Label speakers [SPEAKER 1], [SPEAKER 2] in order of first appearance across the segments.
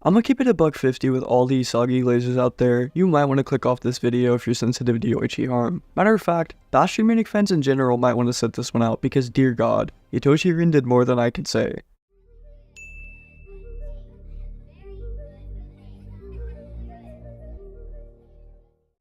[SPEAKER 1] I'm gonna keep it a $1.50 with all the Isagi lasers out there. You might want to click off this video if you're sensitive to Yoichi harm. Matter of fact, Bastard München fans in general might want to sit this one out because dear god, Itoshi Rin did more than I could say.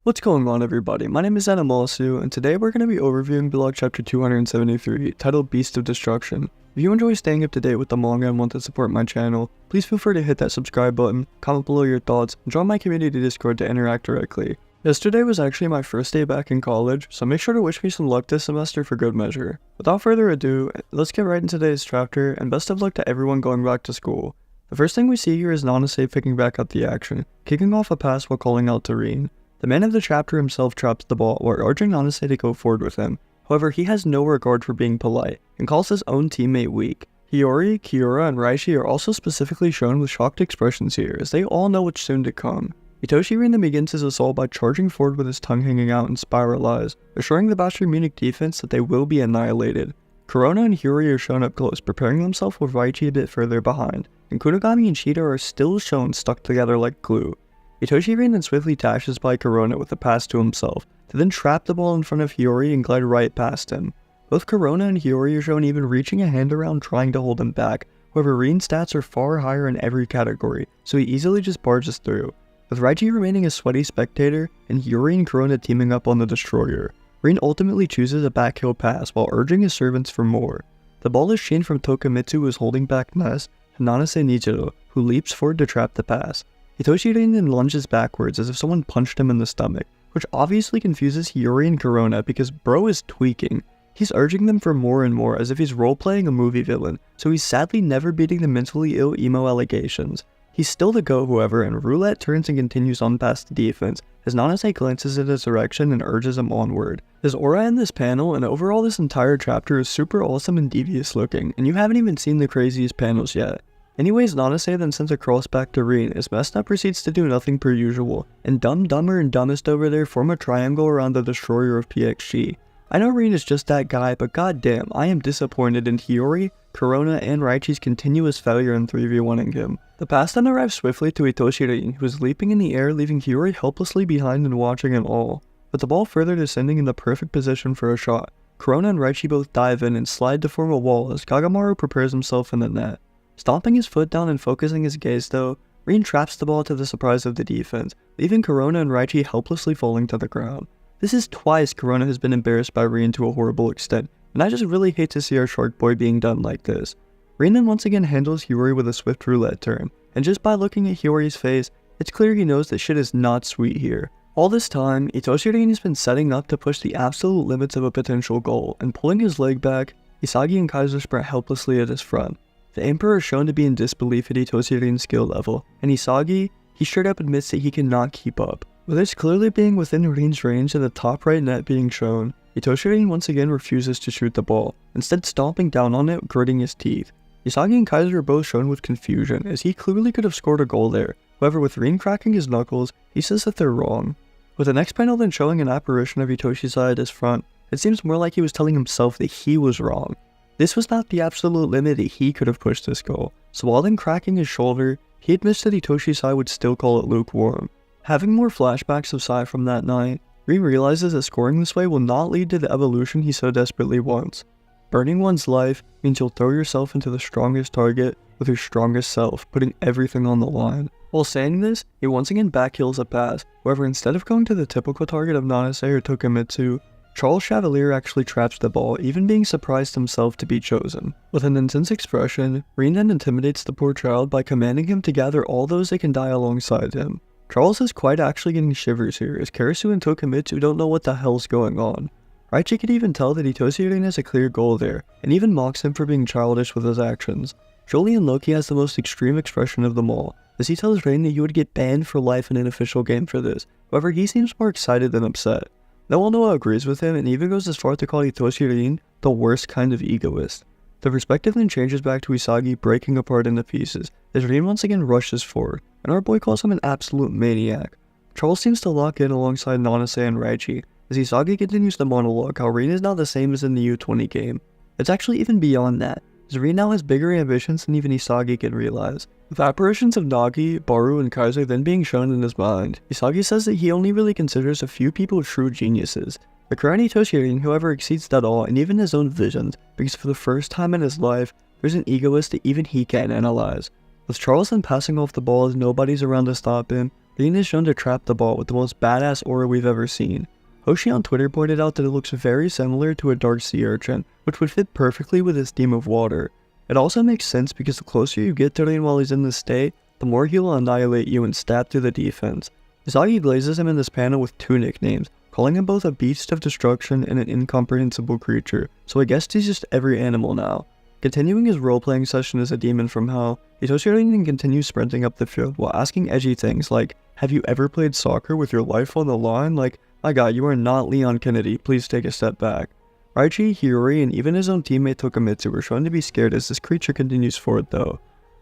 [SPEAKER 1] What's going on everybody, my name is Annihilation, and today we're going to be overviewing Blog Chapter 273, titled Beast of Destruction. If you enjoy staying up to date with the manga and want to support my channel, please feel free to hit that subscribe button, comment below your thoughts, and join my community Discord to interact directly. Yesterday was actually my first day back in college, so make sure to wish me some luck this semester for good measure. Without further ado, let's get right into today's chapter, and best of luck to everyone going back to school. The first thing we see here is Nanase picking back up the action, kicking off a pass while calling out to Rin. The man of the chapter himself traps the ball while urging Nanase to go forward with him. However, he has no regard for being polite, and calls his own teammate weak. Hiyori, Kiura, and Raichi are also specifically shown with shocked expressions here, as they all know what's soon to come. Itoshi Rin then begins his assault by charging forward with his tongue hanging out in spiral eyes, assuring the Bastard Munich defense that they will be annihilated. Corona and Hiyori are shown up close, preparing themselves with Raichi a bit further behind, and Kunigami and Shida are still shown stuck together like glue. Itoshi Rin then swiftly dashes by Corona with a pass to himself, to then trap the ball in front of Hiyori and glide right past him. Both Corona and Hiyori are shown even reaching a hand around trying to hold him back, however Rin's stats are far higher in every category, so he easily just barges through. With Raichi remaining a sweaty spectator, and Hiyori and Corona teaming up on the destroyer, Rin ultimately chooses a backhill pass while urging his servants for more. The ball is chained from Tokimitsu who is holding back Ness, to Nanase Nijiro, who leaps forward to trap the pass. Itoshi Rin then lunges backwards as if someone punched him in the stomach, which obviously confuses Hiyori and Corona because bro is tweaking. He's urging them for more and more as if he's role-playing a movie villain, so he's sadly never beating the mentally ill emo allegations. He's still the GOAT however, and Roulette turns and continues on past the defense, as Nanase glances in his direction and urges him onward. His aura in this panel and overall this entire chapter is super awesome and devious looking, and you haven't even seen the craziest panels yet. Anyways, Nanase then sends a cross back to Rin as Messna proceeds to do nothing per usual, and Dumber, and Dumbest over there form a triangle around the destroyer of PXG. I know Rin is just that guy, but goddamn, I am disappointed in Hiyori, Corona, and Raichi's continuous failure in 3v1ing him. The pass then arrives swiftly to Itoshi Rin, who is leaping in the air, leaving Hiyori helplessly behind and watching it all. With the ball further descending in the perfect position for a shot, Corona and Raichi both dive in and slide to form a wall as Kagamaru prepares himself in the net. Stomping his foot down and focusing his gaze though, Rin traps the ball to the surprise of the defense, leaving Corona and Raichi helplessly falling to the ground. This is twice Corona has been embarrassed by Rin to a horrible extent, and I just really hate to see our Shark Boy being done like this. Rin then once again handles Hiyori with a swift roulette turn, and just by looking at Hiyori's face, it's clear he knows that shit is not sweet here. All this time, Itoshi Rin has been setting up to push the absolute limits of a potential goal, and pulling his leg back, Isagi and Kaiser sprint helplessly at his front. The Emperor is shown to be in disbelief at Itoshi Rin's skill level, and Isagi, he straight up admits that he cannot keep up. With this clearly being within Rin's range and the top right net being shown, Itoshi Rin once again refuses to shoot the ball, instead stomping down on it, gritting his teeth. Isagi and Kaiser are both shown with confusion, as he clearly could have scored a goal there, however with Rin cracking his knuckles, he says that they're wrong. With the next panel then showing an apparition of Itoshi's eye at his front, it seems more like he was telling himself that he was wrong. This was not the absolute limit that he could have pushed this goal, so while then cracking his shoulder, he admits that Itoshi Sai would still call it lukewarm. Having more flashbacks of Sai from that night, Rin realizes that scoring this way will not lead to the evolution he so desperately wants. Burning one's life means you'll throw yourself into the strongest target with your strongest self, putting everything on the line. While saying this, he once again backhills a pass, however instead of going to the typical target of Nanase or Tokimitsu, Charles Chevalier actually traps the ball, even being surprised himself to be chosen. With an intense expression, Rin then intimidates the poor child by commanding him to gather all those that can die alongside him. Charles is quite actually getting shivers here, as Karasu and Tokimitsu don't know what the hell's going on. Raichi can even tell that Itoshi Rin has a clear goal there, and even mocks him for being childish with his actions. Jolie and Loki has the most extreme expression of them all, as he tells Rin that he would get banned for life in an official game for this, however he seems more excited than upset. No one agrees with him and even goes as far to call Itoshi Rin the worst kind of egoist. The perspective then changes back to Isagi breaking apart into pieces, as Rin once again rushes forward, and our boy calls him an absolute maniac. Charles seems to lock in alongside Nanase and Raichi, as Isagi continues the monologue how Rin is now the same as in the U20 game. It's actually even beyond that, as Rin now has bigger ambitions than even Isagi can realize, With apparitions of Nagi, Baru, and Kaiser then being shown in his mind, Isagi says that he only really considers a few people true geniuses. The Kurani Toshirin, however, exceeds that all and even his own visions, because for the first time in his life, there's an egoist that even he can't analyze. With Charles then passing off the ball as nobody's around to stop him, Rin is shown to trap the ball with the most badass aura we've ever seen. Hoshi on Twitter pointed out that it looks very similar to a dark sea urchin, which would fit perfectly with his theme of water. It also makes sense because the closer you get to Rin while he's in this state, the more he'll annihilate you and stab through the defense. Isagi glazes him in this panel with two nicknames, calling him both a beast of destruction and an incomprehensible creature, so I guess he's just every animal now. Continuing his role-playing session as a demon from hell, Itoshi continues sprinting up the field while asking edgy things like, "Have you ever played soccer with your life on the line? Like, my god, you are not Leon Kennedy, please take a step back." Raichi, Hiyori, and even his own teammate Tokamitsu are shown to be scared as this creature continues forward though.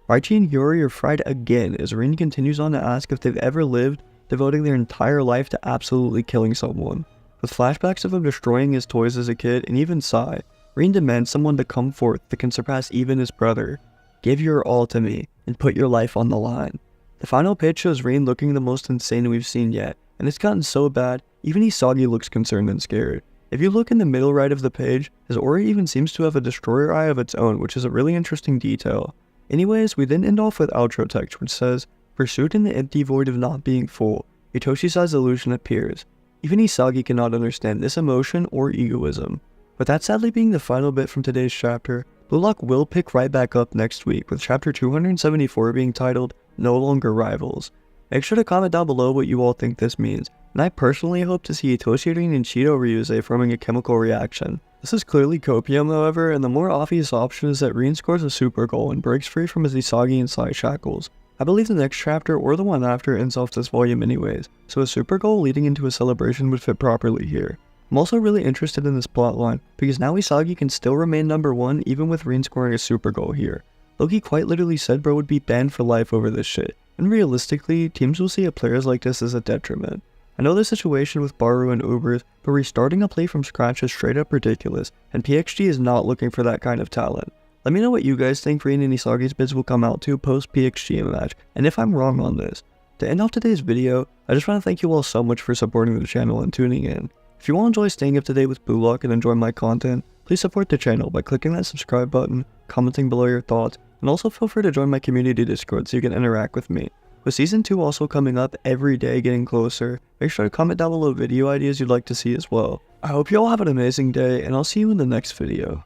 [SPEAKER 1] Raichi and Hiyori are fried again as Rin continues on to ask if they've ever lived, devoting their entire life to absolutely killing someone. With flashbacks of him destroying his toys as a kid and even Sai, Rin demands someone to come forth that can surpass even his brother. "Give your all to me, and put your life on the line." The final pitch shows Rin looking the most insane we've seen yet, and it's gotten so bad, even Isagi looks concerned and scared. If you look in the middle right of the page, his aura even seems to have a destroyer eye of its own, which is a really interesting detail. Anyways, we then end off with outro text, which says, "Pursued in the empty void of not being full, Itoshi-Sai's illusion appears. Even Isagi cannot understand this emotion or egoism." With that sadly being the final bit from today's chapter, Blue Lock will pick right back up next week with chapter 274 being titled No Longer Rivals. Make sure to comment down below what you all think this means, and I personally hope to see Itoshi-Rin and Shido Ryuze forming a chemical reaction. This is clearly copium however, and the more obvious option is that Rin scores a super goal and breaks free from his Isagi and Sai shackles. I believe the next chapter or the one after ends off this volume anyways, so a super goal leading into a celebration would fit properly here. I'm also really interested in this plotline, because now Isagi can still remain number 1 even with Rin scoring a super goal here. Loki quite literally said bro would be banned for life over this shit, and realistically, teams will see a players like this as a detriment. I know the situation with Baru and Ubers, but restarting a play from scratch is straight up ridiculous, and PXG is not looking for that kind of talent. Let me know what you guys think Rin and Isagi's bids will come out to post PXG match, and if I'm wrong on this. To end off today's video, I just want to thank you all so much for supporting the channel and tuning in. If you all enjoy staying up to date with Blue Lock and enjoy my content, please support the channel by clicking that subscribe button, commenting below your thoughts, and also feel free to join my community Discord so you can interact with me. With Season 2 also coming up every day getting closer, make sure to comment down below video ideas you'd like to see as well. I hope you all have an amazing day, and I'll see you in the next video.